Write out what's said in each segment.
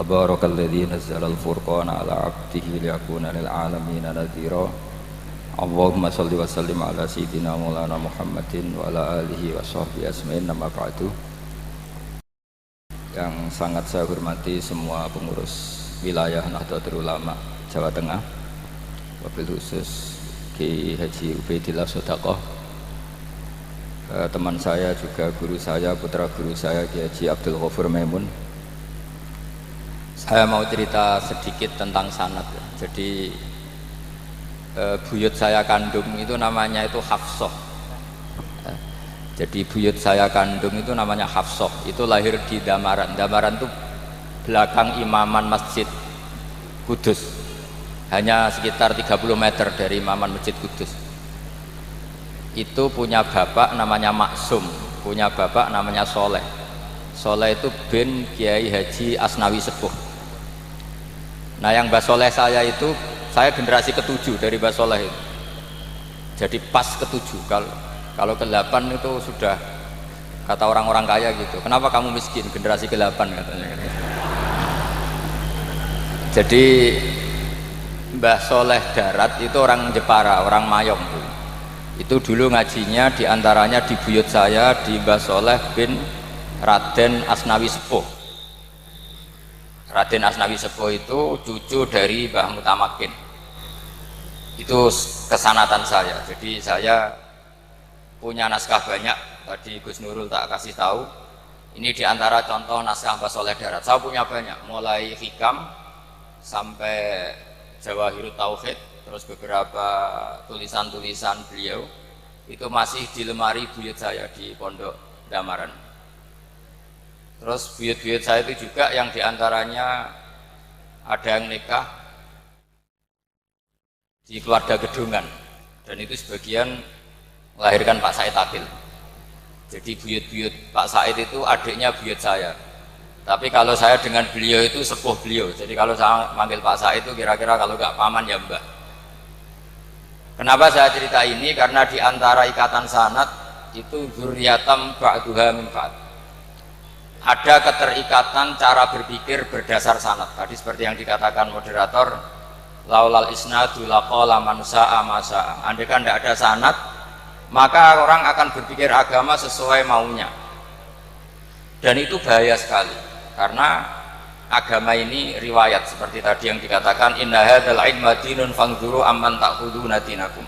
Tabarakalladzi nazzala al-furqana ala 'abdihi liyakuna lil 'alamina nadhira. Allahumma shalli wa sallim ala sayyidina Maulana Muhammadin wa ala alihi wa sahbihi ajmain. Amma ba'du. Yang sangat saya hormati semua pengurus wilayah Nahdlatul Ulama Jawa Tengah, wabil khusus Ki Haji Ubaidillah Sodaqoh, teman saya juga guru saya, putra guru saya Ki Haji Abdul Ghafur Maimun. Saya mau cerita sedikit tentang sanad. Jadi buyut saya kandung itu namanya itu Hafsah. Jadi buyut saya kandung itu namanya Hafsah. Itu lahir di Damaran. Damaran itu belakang imaman Masjid Kudus. Hanya sekitar 30 meter dari imaman Masjid Kudus. Itu punya bapak namanya Maksum, punya bapak namanya Soleh. Soleh itu bin Kiai Haji Asnawi Sepuh. Nah, yang Mbah Soleh saya itu, saya generasi ke-7 dari Mbah Soleh itu. Jadi pas ke-7. Kalau ke-8 itu sudah kata orang-orang kaya gitu. Kenapa kamu miskin? Generasi ke-8 katanya. Jadi Mbah Soleh Darat itu orang Jepara, orang Mayong tuh. Itu dulu ngajinya diantaranya di buyut saya, di Mbah Soleh bin Raden Asnawi Sepuh. Raden Asnawi Sepuh itu cucu dari Mbah Mutamakin. Itu kesanatan saya. Jadi saya punya naskah banyak. Tadi Gus Nurul tak kasih tahu. Ini diantara contoh naskah Mbah Soleh Darat. Saya punya banyak, mulai Hikam sampai Jawahirut Tauhid, terus beberapa tulisan-tulisan beliau itu masih di lemari buyut saya di Pondok Damaran. Terus buyut-buyut saya itu juga yang diantaranya ada yang nikah di keluarga Gedungan, dan itu sebagian melahirkan Pak Said Akil. Jadi buyut-buyut Pak Said itu adiknya buyut saya. Tapi kalau saya dengan beliau itu sepuh beliau. Jadi kalau saya manggil Pak Said itu kira-kira kalau nggak paman ya mbah. Kenapa saya cerita ini? Karena diantara ikatan sanad itu dzurriyatam ba'duha min ba'd. Ada keterikatan cara berpikir berdasar sanad. Tadi seperti yang dikatakan moderator, laulal isnadu laqala man sa'a ma sa'a. Andai kan tidak ada sanad, maka orang akan berpikir agama sesuai maunya. Dan itu bahaya sekali, karena agama ini riwayat seperti tadi yang dikatakan, inna hadzal ilma dinun fanzuru amman ta'khuduna dinakum.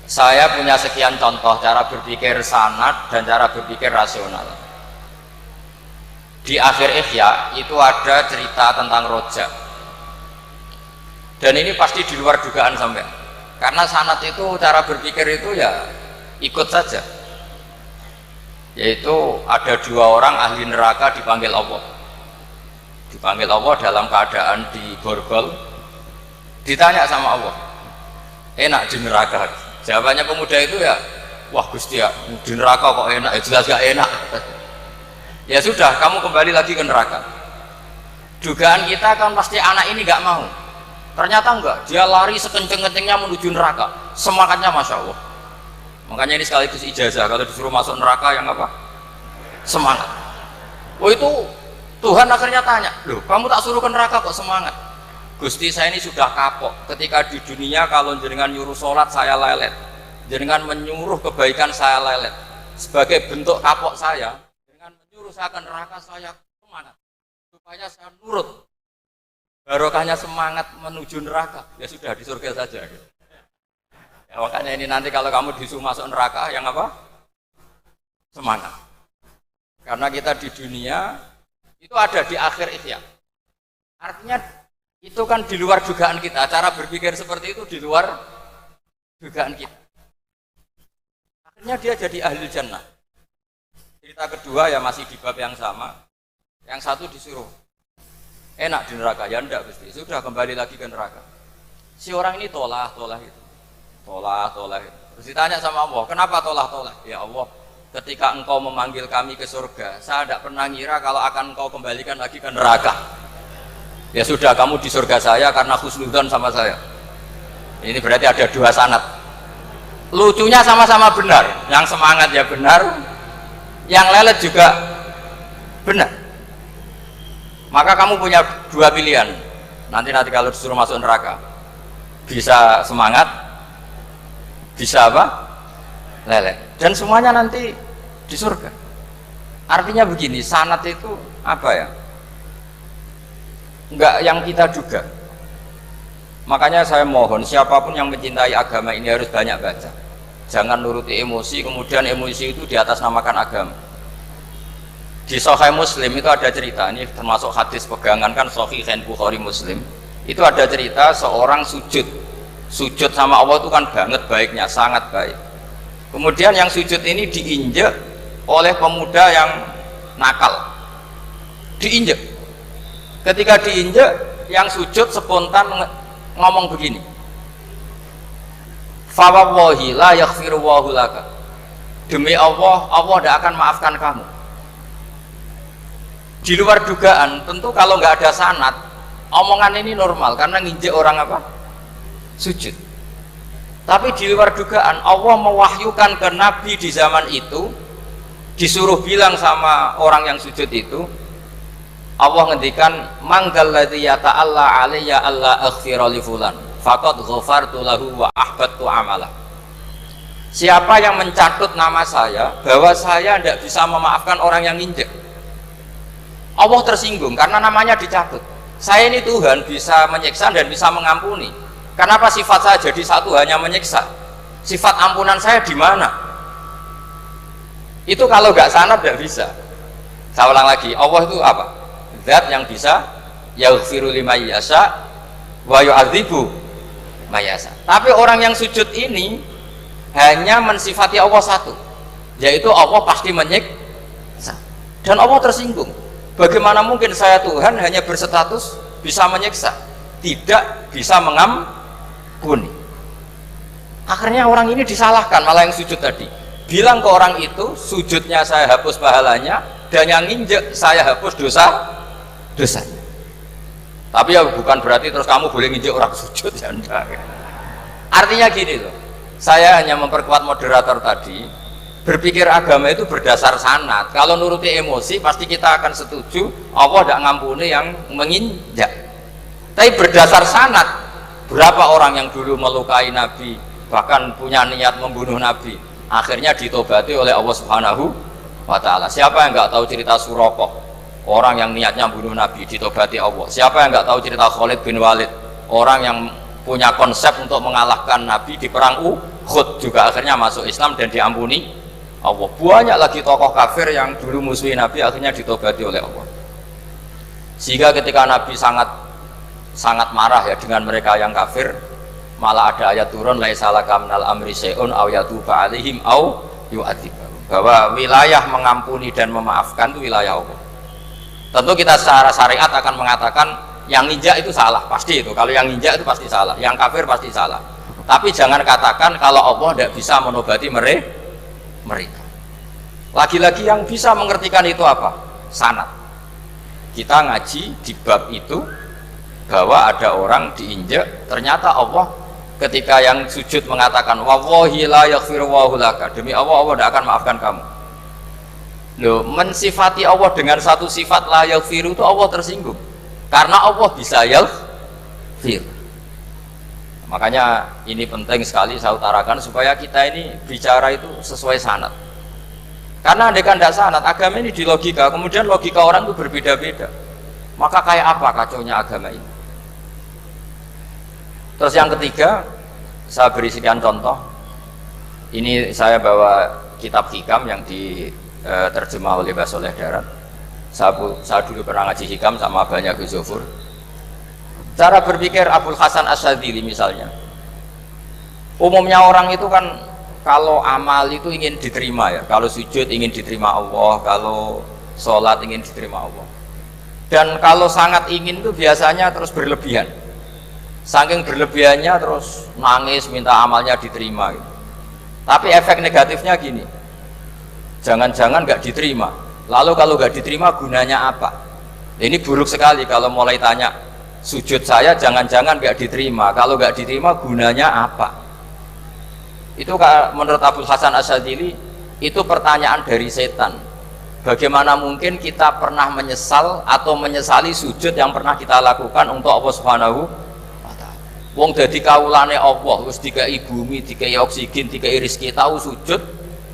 Saya punya sekian contoh cara berpikir sanad dan cara berpikir rasional. Di akhir Ihya itu ada cerita tentang rojak, dan ini pasti di luar dugaan sampai, karena sanad itu cara berpikir itu ya ikut saja. Yaitu ada 2 orang ahli neraka dipanggil Allah dalam keadaan di borgol, ditanya sama Allah, enak di neraka? Jawabannya pemuda itu ya, wah Gusti ya, di neraka kok enak? Ya jelas gak enak. Ya sudah, kamu kembali lagi ke neraka. Dugaan kita kan pasti anak ini gak mau. Ternyata enggak, dia lari sekenceng-kencengnya menuju neraka. Semangatnya Masya Allah. Makanya ini sekaligus ijazah, kalau disuruh masuk neraka yang apa? Semangat. Oh itu Tuhan akhirnya tanya, loh kamu tak suruh ke neraka kok semangat? Gusti, saya ini sudah kapok. Ketika di dunia kalau jenengan nyuruh sholat saya lelet, jenengan menyuruh kebaikan saya lelet. Sebagai bentuk kapok saya, dengan menyuruh saya ke neraka saya semangat supaya saya nurut. Barokahnya semangat menuju neraka, ya sudah di surga saja. Ya, makanya ini nanti kalau kamu disuruh masuk neraka yang apa? Semangat. Karena kita di dunia itu ada di akhir Ihya. Artinya itu kan di luar dugaan kita. Cara berpikir seperti itu di luar dugaan kita. Akhirnya dia jadi ahli jannah. Cerita kedua ya masih di bab yang sama. Yang satu disuruh enak di neraka, ya enggak Gusti, sudah kembali lagi ke neraka. Si orang ini tolak itu. Terus ditanya sama Allah, kenapa tolak? Ya Allah, ketika engkau memanggil kami ke surga, saya tidak pernah ngira kalau akan engkau kembalikan lagi ke neraka. Ya sudah, kamu di surga saya karena husnudzon sama saya. Ini berarti ada 2 sanad. Lucunya sama-sama benar, yang semangat ya benar, yang lelet juga benar. Maka kamu punya dua pilihan. Nanti kalau disuruh masuk neraka, bisa semangat, bisa apa? Leleh. Dan semuanya nanti di surga. Artinya begini, sanad itu apa ya? Enggak yang kita duga. Makanya saya mohon siapapun yang mencintai agama ini harus banyak baca. Jangan nuruti emosi, kemudian emosi itu di atas namakan agama. Di Sahih Muslim itu ada cerita, ini termasuk hadis pegangan kan Sahih Bukhari Muslim. Itu ada cerita seorang sujud sama Allah itu kan banget baiknya, sangat baik. Kemudian yang sujud ini diinjek oleh pemuda yang nakal, diinjek. Ketika diinjek, yang sujud spontan ngomong begini, fa wallahi la yaghfiru Allahu laka, demi Allah, Allah tidak akan maafkan kamu. Di luar dugaan, tentu kalau nggak ada sanad, omongan ini normal karena nginjek orang apa? Sujud. Tapi di luar dugaan, Allah mewahyukan ke Nabi di zaman itu, disuruh bilang sama orang yang sujud itu, Allah ngendikan, manggalladzi yata'alla alayya alla aghfira li fulan faqad ghafartu lahu wa ahbattu amalah. Siapa yang mencatut nama saya bahwa saya tidak bisa memaafkan orang yang nginjek, Allah tersinggung karena namanya dicatut. Saya ini Tuhan bisa menyiksa dan bisa mengampuni. Kenapa sifat saya jadi satu hanya menyiksa? Sifat ampunan saya di mana? Itu kalau nggak sanad nggak bisa. Saya ulang lagi, Allah itu apa? Zat yang bisa yaghfiru liman yasha wa yu'adzibu may yasha. Tapi orang yang sujud ini hanya mensifati Allah satu, yaitu Allah pasti menyiksa. Dan Allah tersinggung. Bagaimana mungkin saya Tuhan hanya berstatus bisa menyiksa, tidak bisa mengampuni? Akhirnya orang ini disalahkan, malah yang sujud tadi bilang ke orang itu, sujudnya saya hapus pahalanya, dan yang nginjek saya hapus dosanya. Tapi ya bukan berarti terus kamu boleh nginjek orang sujud, ya enggak. Artinya gini loh, saya hanya memperkuat moderator tadi, berpikir agama itu berdasar sanad. Kalau nuruti emosi pasti kita akan setuju Allah tidak ngampuni yang menginjak. Tapi berdasar sanad, berapa orang yang dulu melukai Nabi, bahkan punya niat membunuh Nabi, akhirnya ditobati oleh Allah Subhanahu wa Ta'ala. Siapa yang nggak tahu cerita Surakoh, orang yang niatnya membunuh Nabi, ditobati Allah. Siapa yang nggak tahu cerita Khalid bin Walid, orang yang punya konsep untuk mengalahkan Nabi di perang Uhud, juga akhirnya masuk Islam dan diampuni Allah. Banyak lagi tokoh kafir yang dulu musuhi Nabi akhirnya ditobati oleh Allah. Sehingga ketika Nabi sangat marah ya dengan mereka yang kafir, malah ada ayat turun laisa laka minal amri syai'un aw yatuba alaihim aw yu'adzibahum, bahwa wilayah mengampuni dan memaafkan itu wilayah Allah. Tentu kita secara syariat akan mengatakan yang injak itu salah, pasti itu. Kalau yang injak itu pasti salah, yang kafir pasti salah. Tapi jangan katakan kalau Allah tidak bisa menobati mereka. Lagi-lagi yang bisa mengertikan itu apa? Sanad. Kita ngaji di bab itu bahwa ada orang diinjak, ternyata Allah ketika yang sujud mengatakan wallahi la yaghfiru Allahu laka, demi Allah, Allah tidak akan maafkan kamu. Loh, mensifati Allah dengan satu sifat la yaghfiru itu Allah tersinggung karena Allah bisa yaghfir. Makanya ini penting sekali saya utarakan supaya kita ini bicara itu sesuai sanad. Karena andaikan tidak sanad, agama ini di logika, kemudian logika orang itu berbeda-beda. Maka kayak apa kacaunya agama ini? Terus yang ketiga, saya beri sekian contoh. Ini saya bawa kitab hikam yang diterjemah oleh Mbah Soleh Darat. Saya dulu pernah ngaji hikam sama banyak Gus Zofur. Cara berpikir Abul Hasan Asyadzili misalnya, umumnya orang itu kan kalau amal itu ingin diterima ya, kalau sujud ingin diterima Allah, kalau sholat ingin diterima Allah, dan kalau sangat ingin itu biasanya terus berlebihan, saking berlebihannya terus nangis minta amalnya diterima gitu. Tapi efek negatifnya gini, jangan-jangan nggak diterima, lalu kalau nggak diterima gunanya apa? Ini buruk sekali kalau mulai tanya sujud saya jangan-jangan nggak diterima, kalau nggak diterima gunanya apa? Itu menurut Abul Hasan Asyadzili itu pertanyaan dari setan. Bagaimana mungkin kita pernah menyesal atau menyesali sujud yang pernah kita lakukan untuk Allah Subhanahu wa ta'ala. Wong dadi kawulane Allah, wis dikai bumi, dikai oksigen, dikai rezeki, tahu sujud,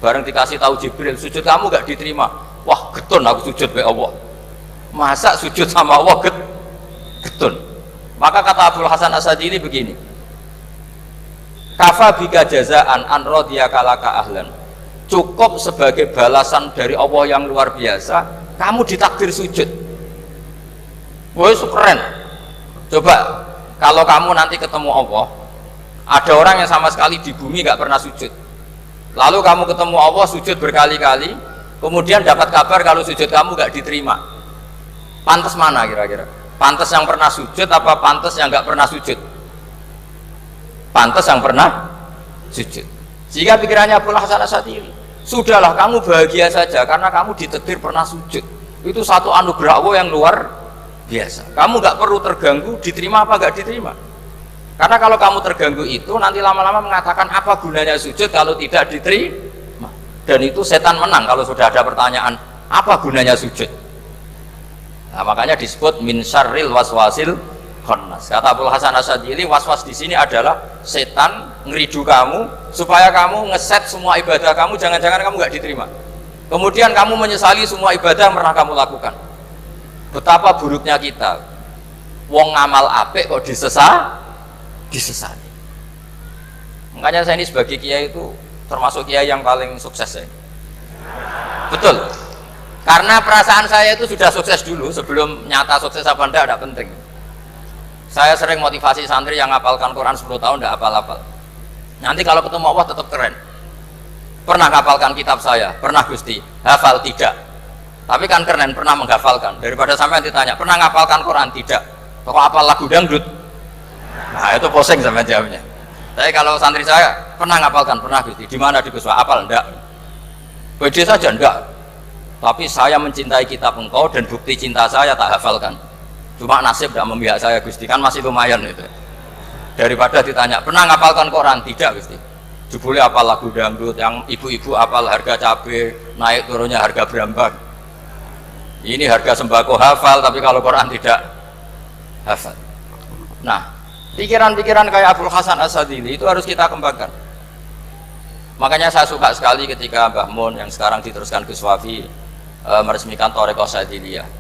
bareng dikasih tahu Jibril, sujud kamu gak diterima. Wah, getun aku sujud be Allah. Masa sujud sama Allah getun. Maka kata Abdul Hasan As-Sadili begini, kafa bika jazaan an radiyaka laka ahlan. Cukup sebagai balasan dari Allah yang luar biasa, kamu ditakdir sujud. Woi, keren. Coba kalau kamu nanti ketemu Allah, ada orang yang sama sekali di bumi gak pernah sujud, lalu kamu ketemu Allah sujud berkali-kali, kemudian dapat kabar kalau sujud kamu gak diterima. Pantas mana kira-kira? Pantas yang pernah sujud apa pantas yang gak pernah sujud? Pantas yang pernah sujud. Jika pikirannya Abdul Hasan As-Sadili, sudahlah kamu bahagia saja karena kamu ditakdir pernah sujud. Itu satu anugerah Allah yang luar biasa. Kamu nggak perlu terganggu diterima apa nggak diterima. Karena kalau kamu terganggu itu nanti lama-lama mengatakan apa gunanya sujud kalau tidak diterima. Dan itu setan menang kalau sudah ada pertanyaan apa gunanya sujud. Nah, makanya disebut min syarril waswasil khannas. Kata Abdul Hasan As-Sadili, waswas di sini adalah setan ngeridu kamu supaya kamu ngeset semua ibadah kamu, jangan-jangan kamu nggak diterima. Kemudian kamu menyesali semua ibadah yang pernah kamu lakukan. Betapa buruknya kita. Wong ngamal apik kok disesali. Makanya saya ini sebagai kiai itu termasuk kiai yang paling sukses ya. Betul. Karena perasaan saya itu sudah sukses dulu sebelum nyata sukses apa enggak penting. Saya sering motivasi santri yang ngapalkan Quran 10 tahun tidak hafal-hafal. Nanti kalau ketemu Allah tetap keren. Pernah ngapalkan kitab saya? Pernah Gusti. Hafal? Tidak. Tapi kan keren, pernah menghafalkan. Daripada sampai ditanya, pernah ngapalkan Quran? Tidak. Kok hafal lagu dangdut? Nah itu posing sama jawabnya. Tapi kalau santri saya, pernah ngapalkan? Pernah Gusti. Di mana di Guswa? Hafal? Enggak. Pede saja? Enggak. Tapi saya mencintai kitab engkau dan bukti cinta saya tak hafalkan. Cuma nasib tidak memihak saya Gusti, kan masih lumayan itu. Daripada ditanya, pernah ngapalkan Quran? Tidak Gusti. Jebule apal lagu dangdut, yang ibu-ibu apal harga cabai, naik turunnya harga berambang. Ini harga sembako hafal, tapi kalau Quran tidak hafal. Nah, pikiran-pikiran kayak Abdul Hasan As-Sadili itu harus kita kembangkan. Makanya saya suka sekali ketika Mbah Mun yang sekarang diteruskan Gus Wafi meresmikan Thariqah Sadiliyah.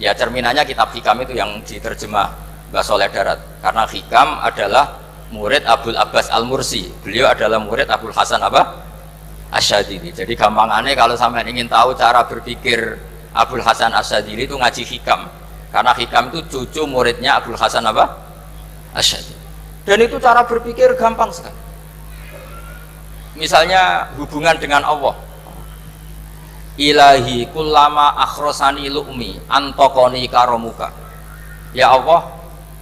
Ya cerminannya kitab Hikam itu yang diterjemah Mbah Soleh Darat, karena Hikam adalah murid Abdul Abbas Al-Mursi, beliau adalah murid Abdul Hasan As-Sadili. Jadi gampangannya kalau sampai ingin tahu cara berpikir Abdul Hasan As-Sadili itu ngaji Hikam, karena Hikam itu cucu muridnya Abdul Hasan As-Sadili. Dan itu cara berpikir gampang sekali. Misalnya hubungan dengan Allah, ilahi kullama akhrosani lu'mi antokoni karomuka. Ya Allah,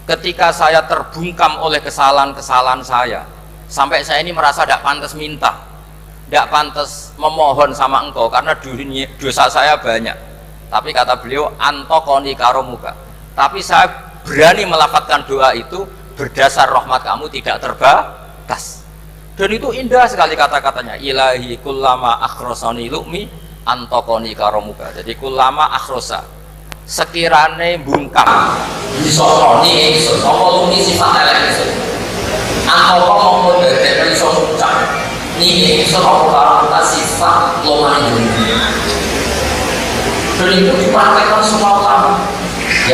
ketika saya terbungkam oleh kesalahan-kesalahan saya, sampai saya ini merasa tidak pantas minta, tidak pantas memohon sama engkau karena dosa saya banyak. Tapi kata beliau, antokoni karomuka, tapi saya berani melafadzkan doa itu berdasar rahmat kamu tidak terbatas. Dan itu indah sekali kata-katanya, ilahi kullama akhrosani lu'mi antokoni karomuka. Jadi kulama akhrosa sekirane bungkam disosoni ingsun apa lumi sifat elek ingsun antoko mongko dadek iso ngucap niki ingsun apa karo sifat lomane dunia. Dan itu dipraktekkan semua ulama.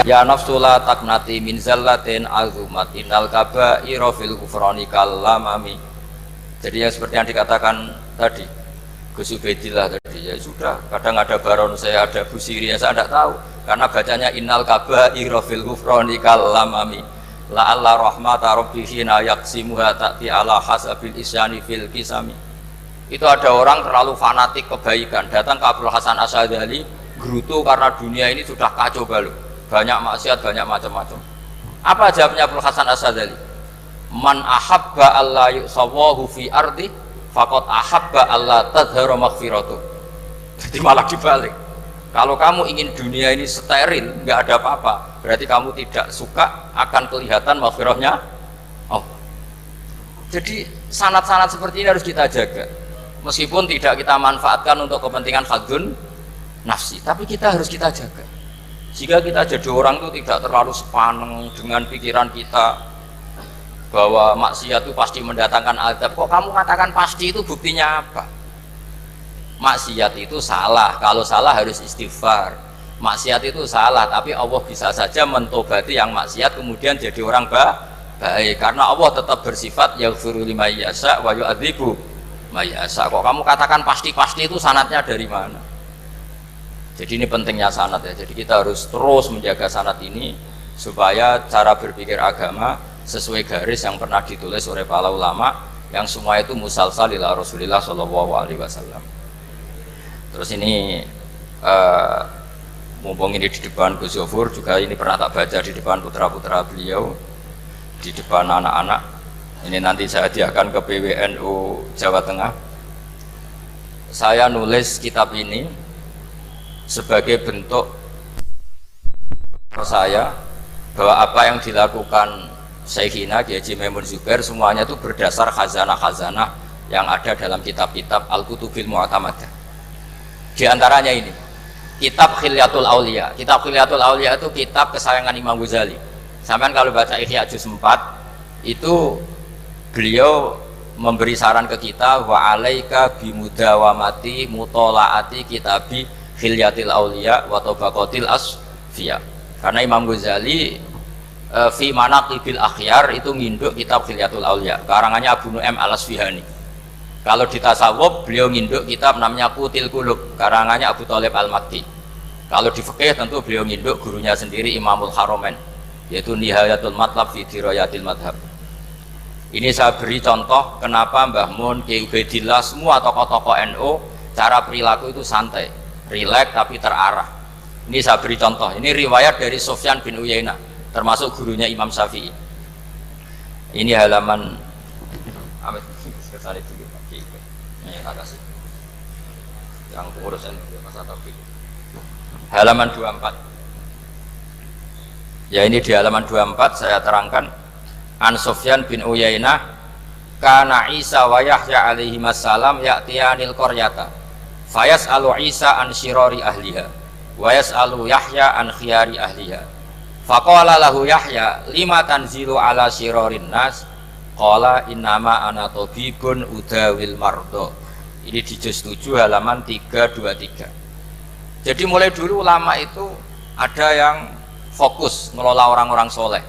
Ya nafsu la taknati min zallatin azumatin al kaba'ira fil ghufrani kallamami. Jadi yang seperti yang dikatakan tadi Gus Ubaidillah tadi, ya sudah, kadang ada Baron saya, ada Busiri, ya saya tidak tahu karena bacanya innal kaba'ira fil ghufrani kallamami la'alla rahmata rabbihina yaksimuha ta'ti ala hasabil isyani fil kisami. Itu ada orang terlalu fanatik kebaikan datang ke Abdul Hasan As-Sadili gerutu karena dunia ini sudah kacau balau, banyak maksiat, banyak macam-macam. Apa jawabnya Abdul Hasan As-Sadili? Man ahabba alla yusawahu fi ardi faqad ahabba alla tadhara maghfiratuh. Jadi malah dibalik, kalau kamu ingin dunia ini steril, nggak ada apa-apa, berarti kamu tidak suka akan kelihatan maghfirahnya Allah. Jadi sanad-sanad seperti ini harus kita jaga, meskipun tidak kita manfaatkan untuk kepentingan hadzun nafsi, tapi kita harus kita jaga. Jika kita jadi orang itu tidak terlalu sepaneng dengan pikiran kita bahwa maksiat itu pasti mendatangkan azab. Kok kamu katakan pasti, itu buktinya apa? Maksiat itu salah, kalau salah harus istighfar. Maksiat itu salah, tapi Allah bisa saja mentobati yang maksiat kemudian jadi orang baik, karena Allah tetap bersifat yaghfiru liman yasha wa yu'adzibu may yasha. Kok kamu katakan pasti-pasti, itu sanadnya dari mana? Jadi ini pentingnya sanad ya. Jadi kita harus terus menjaga sanad ini supaya cara berpikir agama sesuai garis yang pernah ditulis oleh para ulama, yang semua itu musalsal ila Rasulillah sallallahu alaihi wasallam. Terus ini mumpung ini di depan Gus Yofur juga, ini pernah tak baca di depan putra-putra beliau, di depan anak-anak. Ini nanti saya hadiahkan ke PWNU Jawa Tengah. Saya nulis kitab ini sebagai bentuk saya bahwa apa yang dilakukan Syekhina Kiai Haji Maimun Zubair semuanya itu berdasar khazanah-khazanah yang ada dalam kitab-kitab Al-Kutubil Mu'tamadah. Di antaranya ini kitab Khilyatul Aulia. Kitab Khilyatul Aulia itu kitab kesayangan Imam Ghazali. Sampai kalau baca Ihya Juz 4 itu beliau memberi saran ke kita, wa alaika bimudawamati mutolaati kitabi Khilyatil Aulia wa Tabaqatil Asfiya. Karena Imam Ghazali fi manaqibil akhyar itu nginduk kitab Khilyatul Aulia karangannya Abu Nu'aim Al-Asfihani. Kalau di tasawuf beliau nginduk kitab namanya Qutil Qulub karangannya Abu Thalib Al-Makki. Kalau di fikih tentu beliau nginduk gurunya sendiri Imamul Haramain, yaitu Nihayatul Matlab fi Dirayatil Madhab. Ini saya beri contoh kenapa Mbah Mun, Kiai Ubaidillah, semua tokoh-tokoh NU cara perilaku itu santai, rileks tapi terarah. Ini saya beri contoh. Ini riwayat dari Sufyan bin Uyainah, termasuk gurunya Imam Syafi'i. Ini halaman yang pengurusan halaman 24. Ya, ini di halaman 24 saya terangkan. An Sufyan bin Uyainah, kana Isa wa Yahya alaihi wassalam ya'tiyanil qaryata fayas'alu Isa an syirari ahliha wa yas'alu Yahya an khiyari ahliha. Faqala lahu Yahya lima tanzilu ala syirarin nas, qala innama ana tabibun udawil mardo. Ini di juz 7 halaman 323. Jadi mulai dulu ulama itu ada yang fokus ngelola orang-orang soleh,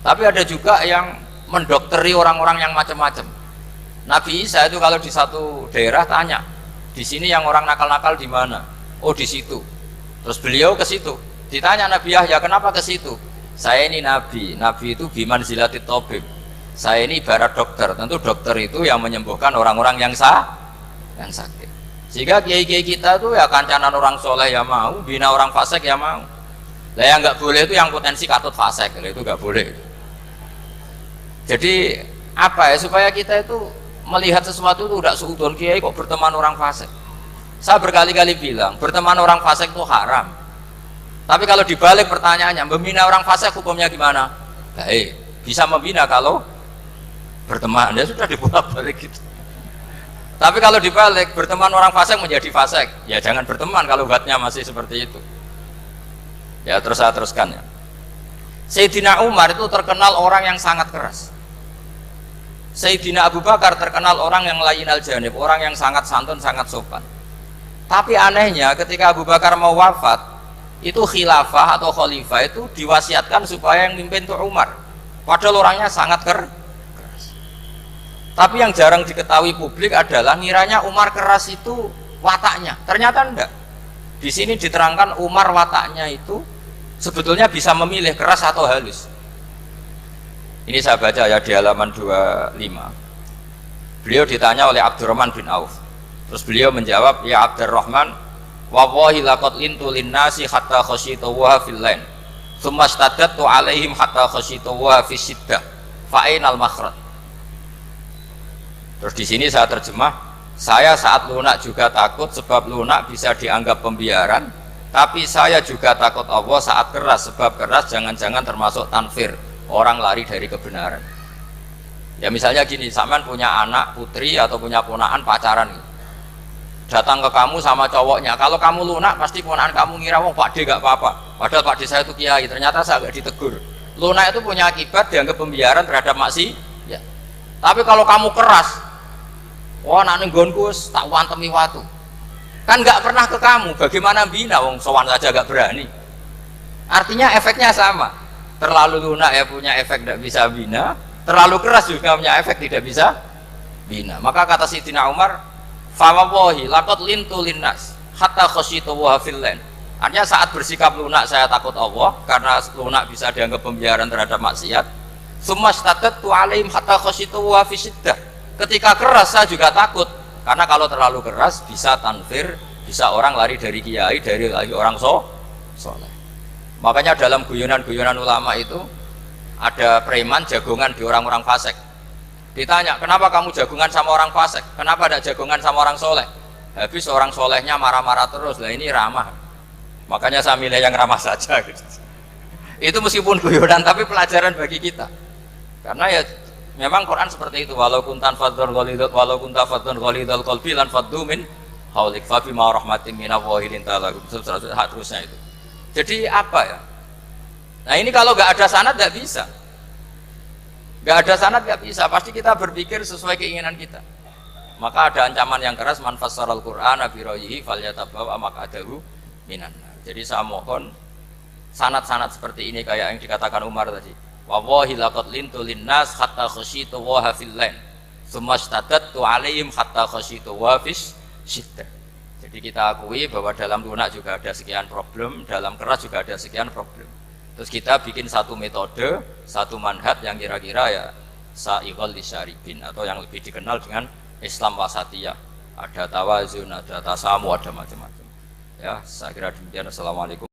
tapi ada juga yang mendokteri orang-orang yang macam-macam. Nabi Isa itu kalau di satu daerah tanya, di sini yang orang nakal-nakal di mana? Oh di situ. Terus beliau ke situ. Ditanya Nabi Yahya, kenapa ke situ? Saya ini nabi. Nabi itu biman zilatit tabib. Saya ini ibarat dokter. Tentu dokter itu yang menyembuhkan orang-orang yang sakit. Sehingga kiai-kiai kita tuh ya kancanan orang soleh ya mau, bina orang fasik ya mau. Lah yang nggak boleh itu yang potensi katut fasik, itu nggak boleh. Jadi apa ya, supaya kita itu melihat sesuatu itu tidak seudon kiai kok berteman orang fasik. Saya berkali-kali bilang berteman orang fasik itu haram. Tapi kalau dibalik pertanyaannya, membina orang fasik hukumnya gimana? Baik, bisa membina kalau berteman, ya sudah dibolak-balik gitu. Tapi kalau dibalik berteman orang fasik menjadi fasik, ya jangan berteman kalau buatnya masih seperti itu. Ya terus saya teruskan ya. Sayyidina Umar itu terkenal orang yang sangat keras. Sayyidina Abu Bakar terkenal orang yang layyinal janib, orang yang sangat santun, sangat sopan. Tapi anehnya ketika Abu Bakar mau wafat, itu khilafah atau khalifah itu diwasiatkan supaya yang mimpin itu Umar. Padahal orangnya sangat keras. Tapi yang jarang diketahui publik adalah ngiranya Umar keras itu wataknya. Ternyata enggak. Di sini diterangkan Umar wataknya itu sebetulnya bisa memilih keras atau halus. Ini saya baca ya di halaman 25. Beliau ditanya oleh Abdurrahman bin Auf. Terus beliau menjawab, ya Abdurrahman, wallahi laqad lintu linnasi hatta khasyitu wa fil lain. Tsumma staddattu alaihim hatta khasyitu wa fi siddah. Fa ainal makhraj. Terus di sini saya terjemah, saya saat lunak juga takut sebab lunak bisa dianggap pembiaran, tapi saya juga takut Allah saat keras sebab keras jangan-jangan termasuk tanfir, orang lari dari kebenaran. Ya misalnya gini, sampean punya anak putri atau punya ponakan pacaran gitu. datang ke kamu sama cowoknya, kalau kamu lunak pasti ponakan kamu ngira wong Pak D gak apa-apa, padahal Pak D saya itu kiai, ternyata saya gak ditegur. Lunak itu punya akibat dianggap pembiaran terhadap maksiat ya. Tapi kalau kamu keras, wah nak nenggonku tak wantemi watu, kan gak pernah ke kamu, bagaimana bina wong sowan saja gak berani. Artinya efeknya sama, terlalu lunak ya punya efek tidak bisa bina, terlalu keras juga punya efek tidak bisa bina. Maka kata Sayyidina Umar, fawallahi laqad lintu linnas hatta khasyitu wa fillan. Artinya saat bersikap lunak saya takut Allah, karena lunak bisa dianggap pembiaran terhadap maksiat. Tsummastatatu alaihim hatta khasyitu wa fisiddah. Ketika keras saya juga takut, karena kalau terlalu keras bisa tanfir, bisa orang lari dari kiai, dari orang soleh. Makanya dalam guyonan-guyonan ulama itu ada preman jagongan di orang-orang fasik. Ditanya, kenapa kamu jagongan sama orang fasik? Kenapa tidak jagongan sama orang soleh? Habis orang solehnya marah-marah terus. Lah ini ramah. Makanya saya milih yang ramah saja. Gitu. Itu meskipun guyonan tapi pelajaran bagi kita. Karena ya memang Quran seperti itu. Walau kuntan fadzon ghalidul qalbi lan faddu min haulik fa bima rahmatin minallahi linta lahum. Terusnya itu. Jadi apa ya? Nah ini kalau nggak ada sanad nggak bisa. Nggak ada sanad nggak bisa. Pasti kita berpikir sesuai keinginan kita. Maka ada ancaman yang keras, man fassaral Qur'ana bi ra'yihi falyatabawwa maq'adahu minan. Jadi saya mohon sanad-sanad seperti ini kayak yang dikatakan Umar tadi. Wallahi laqad lintu linnas hatta khasyitu wa fillain. Tsumma istadadtu alaihim hatta khasyitu wa fis syiddah. Jadi kita akui bahwa dalam lunak juga ada sekian problem, dalam keras juga ada sekian problem. Terus kita bikin satu metode, satu manhaj yang kira-kira ya sa'iqal lisyaribin, atau yang lebih dikenal dengan Islam wasatiyah. Ada tawazun, ada tasamu, ada macam-macam. Ya, saya kira demikian. Assalamualaikum.